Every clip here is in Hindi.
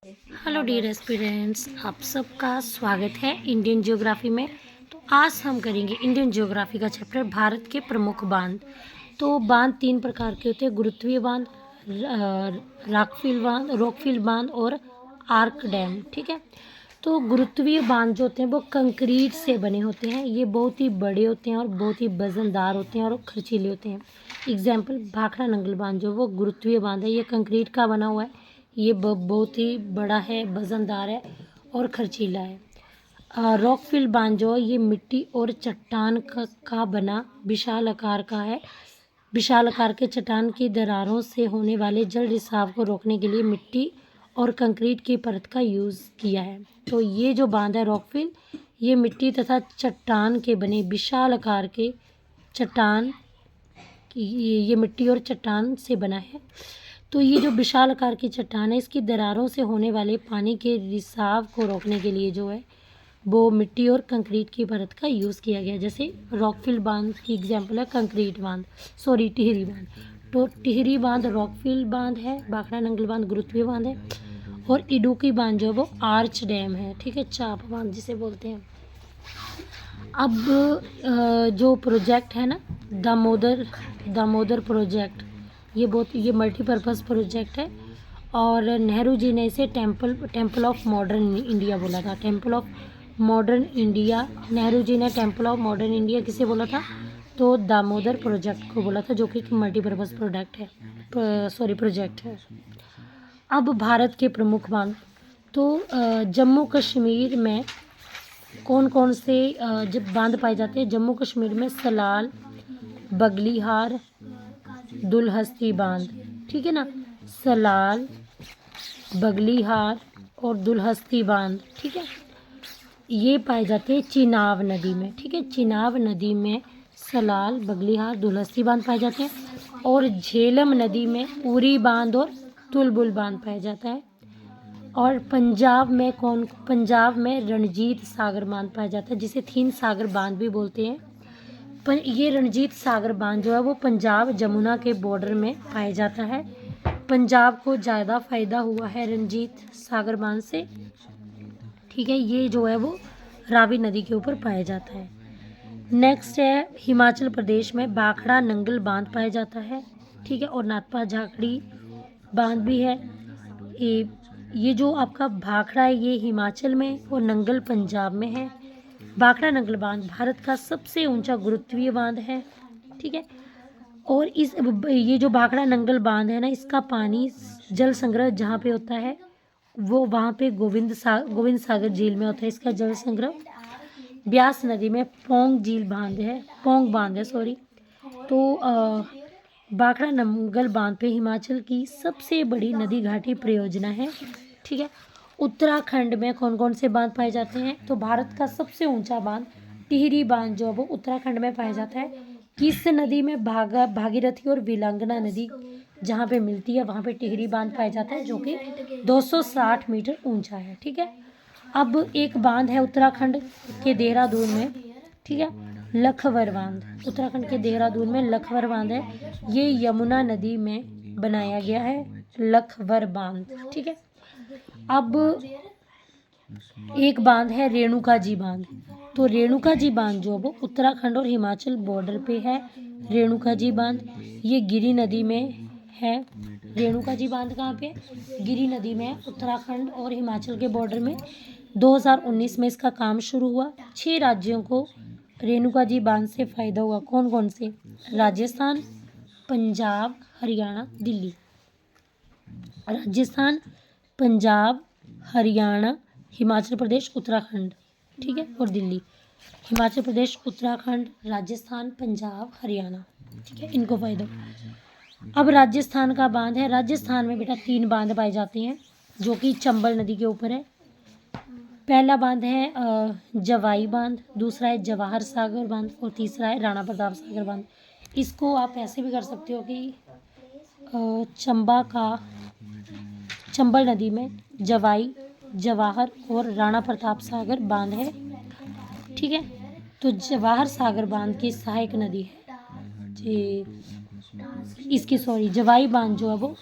हेलो डियर एस्पिरेंट्स, आप सबका स्वागत है इंडियन ज्योग्राफी में। तो आज हम करेंगे इंडियन ज्योग्राफी का चैप्टर भारत के प्रमुख बांध। तो बांध तीन प्रकार के होते हैं: गुरुत्वीय बांध, रॉकफिल बांध और आर्क डैम। ठीक है। तो गुरुत्वीय बांध जो होते हैं वो कंक्रीट से बने होते हैं। ये बहुत ही बड़े होते हैं और बहुत ही वजनदार होते हैं और खर्चीले होते हैं। एग्जाम्पल भाखड़ा नंगल बांध जो वो गुरुत्वीय बांध है, ये कंक्रीट का बना हुआ है। ये बहुत ही बड़ा है, वजनदार है और खर्चीला है। रॉकफिल बांध जो है ये मिट्टी और चट्टान का बना विशाल आकार का है। विशाल आकार के चट्टान की दरारों से होने वाले जल रिसाव को रोकने के लिए मिट्टी और कंक्रीट की परत का यूज़ किया है। तो ये जो बांध है रॉकफिल, ये मिट्टी तथा चट्टान के बने विशाल आकार के चट्टान की, ये मिट्टी और चट्टान से बना है। तो ये जो विशाल आकार की चट्टान है, इसकी दरारों से होने वाले पानी के रिसाव को रोकने के लिए जो है वो मिट्टी और कंक्रीट की परत का यूज़ किया गया। जैसे रॉकफिल बांध की एग्जांपल है टिहरी बांध। तो टिहरी बांध रॉकफिल बांध है, भाखड़ा नंगल बांध गुरुत्वीय बांध है और इडुक्की बांध जो वो आर्च डैम है। ठीक है, चाप बांध जिसे बोलते हैं। अब जो प्रोजेक्ट है ना, दामोदर प्रोजेक्ट, ये मल्टीपर्पज़ प्रोजेक्ट है और नेहरू जी ने इसे टेम्पल ऑफ मॉडर्न इंडिया बोला था। Temple of modern India, Nehru ji ने टेम्पल ऑफ मॉडर्न इंडिया किसे बोला था? तो दामोदर प्रोजेक्ट को बोला था, जो कि मल्टीपर्पज़ प्रोजेक्ट है। अब भारत के प्रमुख बांध। तो जम्मू कश्मीर में कौन कौन से जब बांध पाए जाते हैं? जम्मू कश्मीर में सलाल, बगलीहार, दुलहस्ती बांध। ठीक है ना, सलाल, बगलीहार और दुलहस्ती बांध। ठीक है, ये पाए जाते हैं चिनाब नदी में। ठीक है, चिनाब नदी में सलाल, बगलीहार, दुलहस्ती बांध पाए जाते हैं और झेलम नदी में उरी बांध और तुलबुल बांध पाया जाता है। और पंजाब में रणजीत सागर बांध पाया जाता है, जिसे थीन सागर बांध भी बोलते हैं। पर ये रणजीत सागर बांध जो है वो पंजाब जमुना के बॉर्डर में पाया जाता है। पंजाब को ज़्यादा फायदा हुआ है रणजीत सागर बांध से। ठीक है, ये जो है वो रावी नदी के ऊपर पाया जाता है। नेक्स्ट है हिमाचल प्रदेश में भाखड़ा नंगल बांध पाया जाता है। ठीक है, और नाथपा झाकड़ी बांध भी है। ये जो आपका भाखड़ा है ये हिमाचल में और नंगल पंजाब में है। भाखड़ा नंगल बांध भारत का सबसे ऊंचा गुरुत्वीय बांध है। ठीक है, और ये जो भाखड़ा नंगल बांध है ना, इसका पानी जल संग्रह जहाँ पे होता है वो वहाँ पे गोविंद सागर झील में होता है। इसका जल संग्रह ब्यास नदी में पोंग बांध है। तो भाखड़ा नंगल बांध पे हिमाचल की सबसे बड़ी नदी घाटी परियोजना है। ठीक है, उत्तराखंड में कौन कौन से बांध पाए जाते हैं? तो भारत का सबसे ऊंचा बांध टिहरी बांध जो है वो उत्तराखंड में पाया जाता है। किस नदी में? भागीरथी और विलांगना नदी जहाँ पे मिलती है वहाँ पे टिहरी बांध पाया जाता है, जो कि 260 मीटर ऊंचा है। ठीक है, अब एक बांध है उत्तराखंड के देहरादून में। ठीक है, लखवर बांध। उत्तराखंड के देहरादून में लखवर बांध है, ये यमुना नदी में बनाया गया है लखवर बांध। ठीक है, अब एक बांध है रेणुका जी बांध। तो रेणुका जी बांध जो वो उत्तराखंड और हिमाचल बॉर्डर पे है। रेणुका जी बांध ये गिरी नदी में है। रेणुका जी बांध कहाँ पे? गिरी नदी में, उत्तराखंड और हिमाचल के बॉर्डर में। 2019 में इसका काम शुरू हुआ। 6 राज्यों को रेणुका जी बांध से फायदा हुआ। कौन कौन से? राजस्थान, पंजाब, हरियाणा, दिल्ली। राजस्थान, पंजाब, हरियाणा, हिमाचल प्रदेश, उत्तराखंड। ठीक है, और दिल्ली। हिमाचल प्रदेश, उत्तराखंड, राजस्थान, पंजाब, हरियाणा। ठीक है, इनको फायदा। अब राजस्थान का बांध है। राजस्थान में बेटा 3 बांध पाए जाते हैं जो कि चंबल नदी के ऊपर है। पहला बांध है जवाई बांध, दूसरा है जवाहर सागर बांध और तीसरा है राणा प्रताप सागर बांध। इसको आप ऐसे भी कर सकते हो कि चंबल नदी में जवाई, जवाहर और राणा प्रताप सागर बांध है। ठीक है, तो जवाहर सागर बांध की सहायक नदी है जवाई बांध जो है वो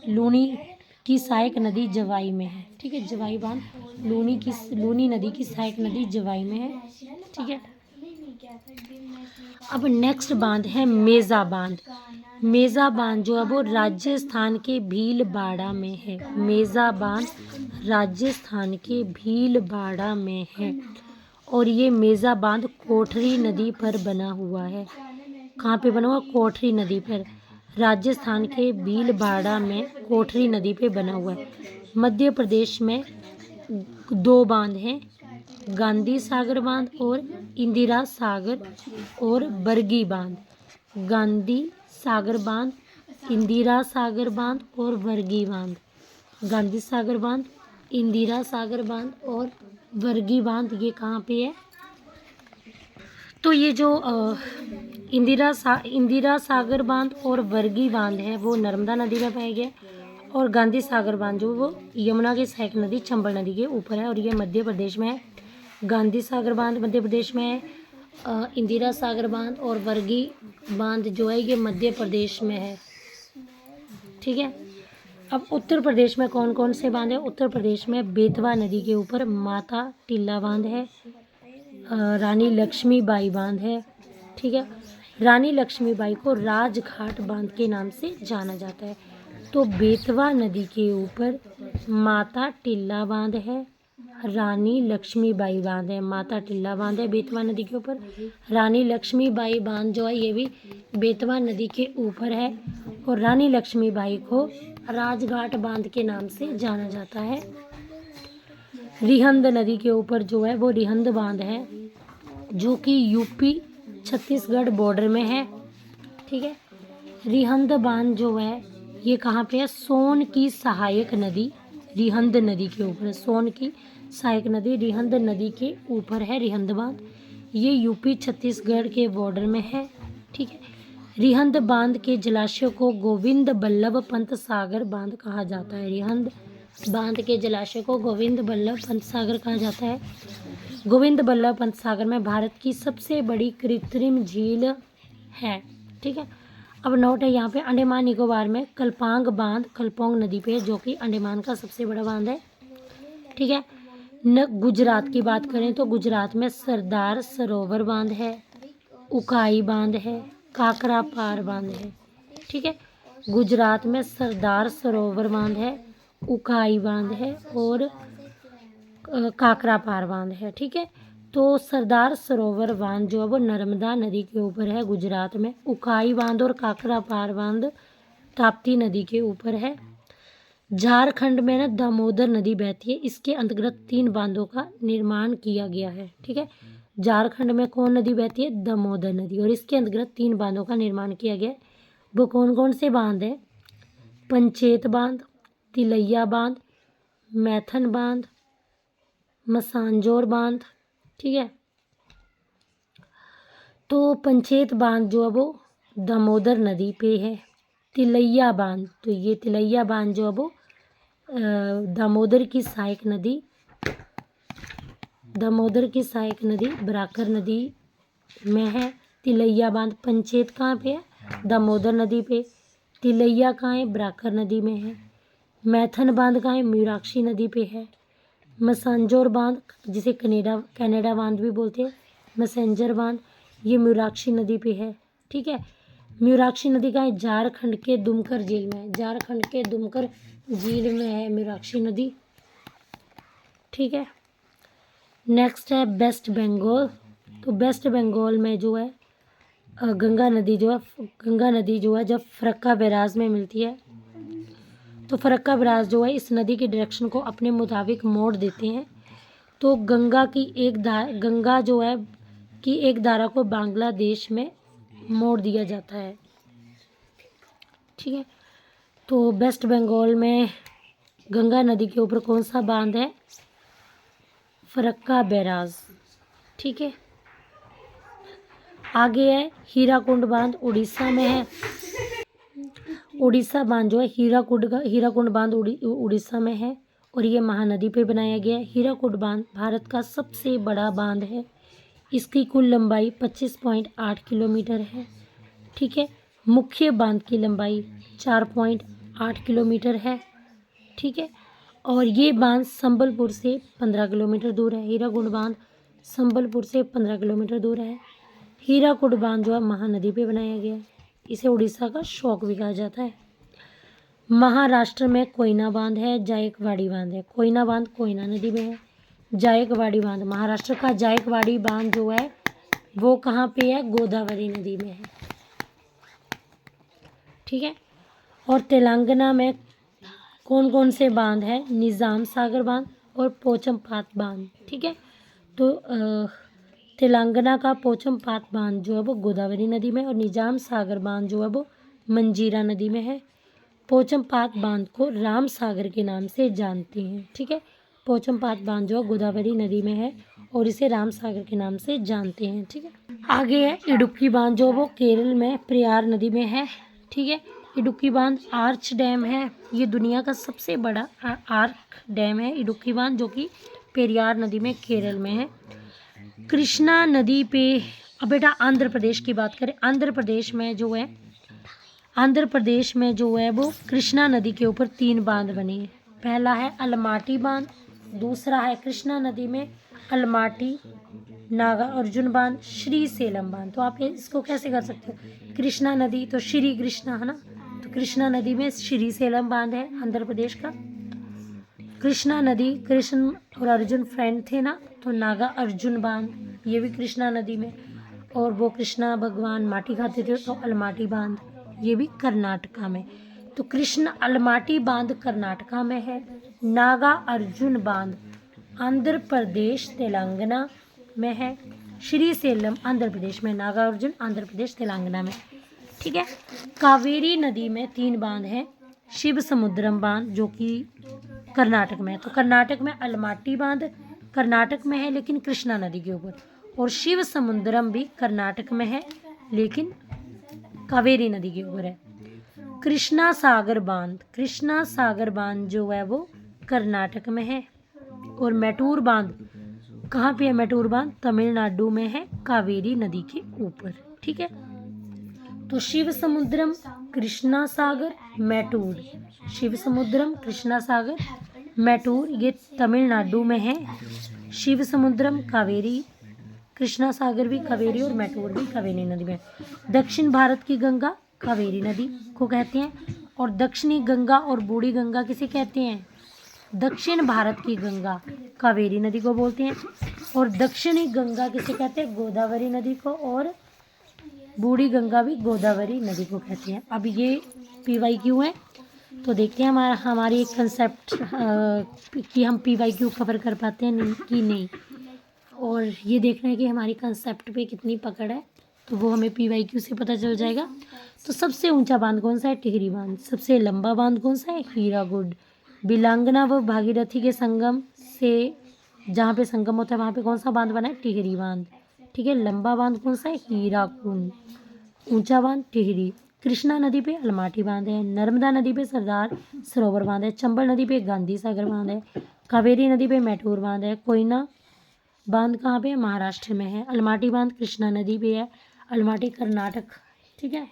लूनी की सहायक नदी जवाई में है। ठीक है, जवाई बांध लूनी नदी की सहायक नदी जवाई में है। ठीक है, अब नेक्स्ट बांध है मेजा बांध। मेजा बांध जो है वो राजस्थान के भीलवाड़ा में है। मेजा बांध राजस्थान के भीलवाड़ा में है और ये मेजा बांध कोठरी नदी पर बना हुआ है। कहाँ पे बना हुआ? कोठरी नदी पर। राजस्थान के भीलवाड़ा में कोठरी नदी पे बना हुआ है। मध्य प्रदेश में 2 बांध हैं, गांधी सागर बांध और इंदिरा सागर और बरगी बांध। गांधी सागर बांध, इंदिरा सागर बांध और बरगी बांध। गांधी सागर बांध, इंदिरा सागर बांध और बरगी बांध ये कहाँ पे है? तो ये जो इंदिरा सागर बांध और बरगी बांध है वो नर्मदा नदी में पाए गए और गांधी सागर बांध जो वो यमुना की सहायक नदी चंबल नदी के ऊपर है और ये मध्य प्रदेश में है। गांधी सागर बांध मध्य प्रदेश में है, इंदिरा सागर बांध और बरगी बांध जो है ये मध्य प्रदेश में है। ठीक है, अब उत्तर प्रदेश में कौन कौन से बांध है? उत्तर प्रदेश में बेतवा नदी के ऊपर माता टिल्ला बांध है, रानी लक्ष्मीबाई बांध है। ठीक है, रानी लक्ष्मीबाई को राजघाट बांध के नाम से जाना जाता है। तो बेतवा नदी के ऊपर माता टिल्ला बांध है, रानी लक्ष्मीबाई बांध है। माता टिल्ला बांध है बेतवा नदी के ऊपर। रानी लक्ष्मीबाई बांध जो है ये भी बेतवा नदी के ऊपर है और रानी लक्ष्मीबाई को राजघाट बांध के नाम से जाना जाता है। रिहंद नदी के ऊपर जो है वो रिहंद बांध है जो कि यूपी छत्तीसगढ़ बॉर्डर में है। ठीक है, रिहंद बांध जो है ये कहाँ पे है? सोन की सहायक नदी रिहंद नदी के ऊपर है। सोन की सहायक नदी रिहंद नदी के ऊपर है रिहंद बांध। ये यूपी छत्तीसगढ़ के बॉर्डर में है। ठीक है, रिहंद बांध के जलाशय को गोविंद बल्लभ पंत सागर बांध कहा जाता है। रिहंद बांध के जलाशय को गोविंद बल्लभ पंत सागर कहा जाता है। गोविंद बल्लभ पंत सागर में भारत की सबसे बड़ी कृत्रिम झील है। ठीक है, अब नोट है यहाँ पे अंडमान निकोबार में कल्पांग बांध कल्पोंग नदी पे जो कि अंडमान का सबसे बड़ा बांध है। ठीक है, गुजरात की बात करें तो गुजरात में सरदार सरोवर बांध है, उकाई बांध है, काकरा पार बांध है। ठीक है, गुजरात में सरदार सरोवर बांध है, उकाई बांध है और काकरा पार बांध है। ठीक है, तो सरदार सरोवर बांध जो है वो नर्मदा नदी के ऊपर है गुजरात में। उकाई बांध और काकरा पार बांध ताप्ती नदी के ऊपर है। झारखंड में ना दामोदर नदी बहती है, इसके अंतर्गत 3 बांधों का निर्माण किया गया है। ठीक है, झारखंड में कौन नदी बहती है? दामोदर नदी और इसके अंतर्गत 3 बांधों का निर्माण किया गया है। वो कौन कौन से बांध है? पंचेत बांध, तिलैया बांध, मैथन बांध, मसांजोर बांध। ठीक है, तो पंचेत बांध जो है वो दामोदर नदी पे है। तिलैया बांध, तो ये तिलैया बांध जो है वो दामोदर की सहायक नदी बराकर नदी में है। तिलैया बांध। पंचेत कहाँ पे है? दामोदर नदी पे। तिलैया कहाँ है? बराकर नदी में है। मैथन बांध कहाँ है? मीनाक्षी नदी पे है। मसांजोर बांध जिसे कनाडा बांध भी बोलते हैं, मैसेंजर बांध, ये मीनाक्षी नदी पे है। ठीक है, मीनाक्षी नदी का है? झारखंड के दुमकर झील में है। झारखंड के दुमकर झील में है मीनाक्षी नदी। ठीक है, नेक्स्ट है वेस्ट बंगाल। तो वेस्ट बंगाल में जो है गंगा नदी जो है जब फरक्का बैराज में मिलती है तो फरक्का बैराज जो है इस नदी के डायरेक्शन को अपने मुताबिक मोड़ देते हैं। तो गंगा जो है की एक धारा को बांग्लादेश में मोड़ दिया जाता है। ठीक है, तो वेस्ट बंगाल में गंगा नदी के ऊपर कौन सा बांध है? फरक्का बैराज। ठीक है, आगे है हीराकुंड बांध, उड़ीसा में है। उड़ीसा बांध जो है हीराकुंड बांध उड़ीसा में है और ये महानदी पे बनाया गया है। हीराकुंड बांध भारत का सबसे बड़ा बांध है। इसकी कुल लंबाई 25.8 किलोमीटर है। ठीक है, मुख्य बांध की लंबाई 4.8 किलोमीटर है। ठीक है। और ये बांध संबलपुर से 15 किलोमीटर दूर है। हीराकुड बांध संबलपुर से 15 किलोमीटर दूर है। हीराकुड बांध जो है महानदी पे बनाया गया है। इसे उड़ीसा का शौक भी कहा जाता है। महाराष्ट्र में कोयना बांध है, जायकवाड़ी बांध है। कोयना बांध कोयना नदी में है। जायकवाड़ी बांध महाराष्ट्र का जायकवाड़ी बांध जो है वो कहाँ पे है? गोदावरी नदी में है। ठीक है। और तेलंगाना में कौन कौन से बांध है? निज़ाम सागर बांध और पोचमपात बांध। ठीक है। तो तेलंगाना का पोचमपात बांध जो है वो गोदावरी नदी में, और निज़ाम सागर बांध जो है वो मंजीरा नदी में है। पोचमपात बांध को राम सागर के नाम से जानते हैं। ठीक है। पोचमपात बांध जो गोदावरी नदी में है और इसे राम सागर के नाम से जानते हैं। ठीक है। आगे है इडुक्की बांध जो वो केरल में प्रयार नदी में है। ठीक है। इडुक्की बांध आर्च डैम है। ये दुनिया का सबसे बड़ा आर्क डैम है इडुक्की बांध, जो कि पेरियार नदी में केरल में है। कृष्णा नदी पे अब बेटा आंध्र प्रदेश की बात करें। आंध्र प्रदेश में जो है वो कृष्णा नदी के ऊपर 3 बांध बने हैं। पहला है अलमाटी बांध, दूसरा है कृष्णा नदी में अलमाटी नागा अर्जुन बांध, श्री सेलम बांध। तो आप इसको कैसे कर सकते हो? कृष्णा नदी तो श्री कृष्णा है ना, तो कृष्णा नदी में श्री सेलम बांध है आंध्र प्रदेश का। कृष्णा नदी, कृष्ण और अर्जुन फ्रेंड थे ना, तो नागा अर्जुन बांध ये भी कृष्णा नदी में, और वो कृष्णा भगवान माटी खाते थे तो अलमाटी बांध ये भी कर्नाटका में। तो कृष्ण अलमाटी बांध कर्नाटका में है। नागा अर्जुन बांध आंध्र प्रदेश तेलंगाना में है। श्री सेलम आंध्र प्रदेश में, नागा अर्जुन आंध्र प्रदेश तेलंगाना में। ठीक है। कावेरी नदी में 3 बांध हैं। शिव समुद्रम बांध जो कि कर्नाटक में है। तो कर्नाटक में अलमाटी बांध कर्नाटक में है लेकिन कृष्णा नदी के ऊपर, और शिव समुद्रम भी कर्नाटक में है लेकिन कावेरी नदी के ऊपर है। कृष्णा सागर बांध जो है वो कर्नाटक में है। और मैटूर बांध कहाँ पे है? मैटूर बांध तमिलनाडु में है, कावेरी नदी के ऊपर। ठीक है। तो शिव समुद्रम, कृष्णा सागर, मैटूर। शिव समुद्रम, कृष्णा सागर, मैटूर ये तमिलनाडु में है। शिव समुद्रम कावेरी, कृष्णा सागर भी कावेरी और मैटूर भी कावेरी नदी में। दक्षिण भारत की गंगा कावेरी नदी को कहते हैं, और दक्षिणी गंगा और बूढ़ी गंगा किसे कहते हैं? दक्षिण भारत की गंगा कावेरी नदी को बोलते हैं, और दक्षिणी गंगा किसे कहते हैं? गोदावरी नदी को, और बूढ़ी गंगा भी गोदावरी नदी को कहते हैं। अब ये PYQ है, तो देखते हैं हमारी एक कंसेप्ट कि हम PYQ कवर कर पाते हैं कि नहीं, और ये देखना है कि हमारी कंसेप्ट पे कितनी पकड़ है, तो वो हमें PYQ से पता चल जाएगा। तो सबसे ऊंचा बांध कौन सा है? टिहरी बांध। सबसे लंबा बांध कौन सा है? हीराकुड। बिलांगना व भागीरथी के संगम से जहाँ पे संगम होता है वहाँ पे कौन सा बांध बना है? टिहरी बांध। ठीक है। लंबा बांध कौन सा है? हीराकुंड। ऊंचा बांध टिहरी। कृष्णा नदी पे अलमाटी बांध है। नर्मदा नदी पे सरदार सरोवर बांध है। चंबल नदी पे गांधी सागर बांध है। कावेरी नदी पे मैटूर बांध है। कोयना बांध कहाँ पे है? महाराष्ट्र में है। अलमाटी बांध कृष्णा नदी पे है। अलमाटी कर्नाटक। ठीक है।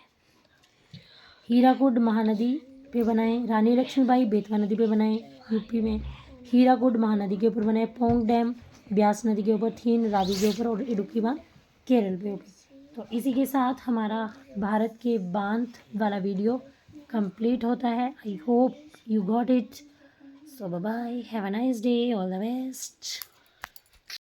हीराकुड महानदी पे बनाए। रानी लक्ष्मीबाई बेतवा नदी पे बनाए यूपी में। हीराकुड महानदी के ऊपर बनाए। पोंग डैम ब्यास नदी के ऊपर, थीन रावी के ऊपर, और इडुक्की बांध केरल पे ऊपर। तो इसी के साथ हमारा भारत के बांध वाला वीडियो कंप्लीट होता है। I hope you got it. So bye bye, have a nice day, all the best.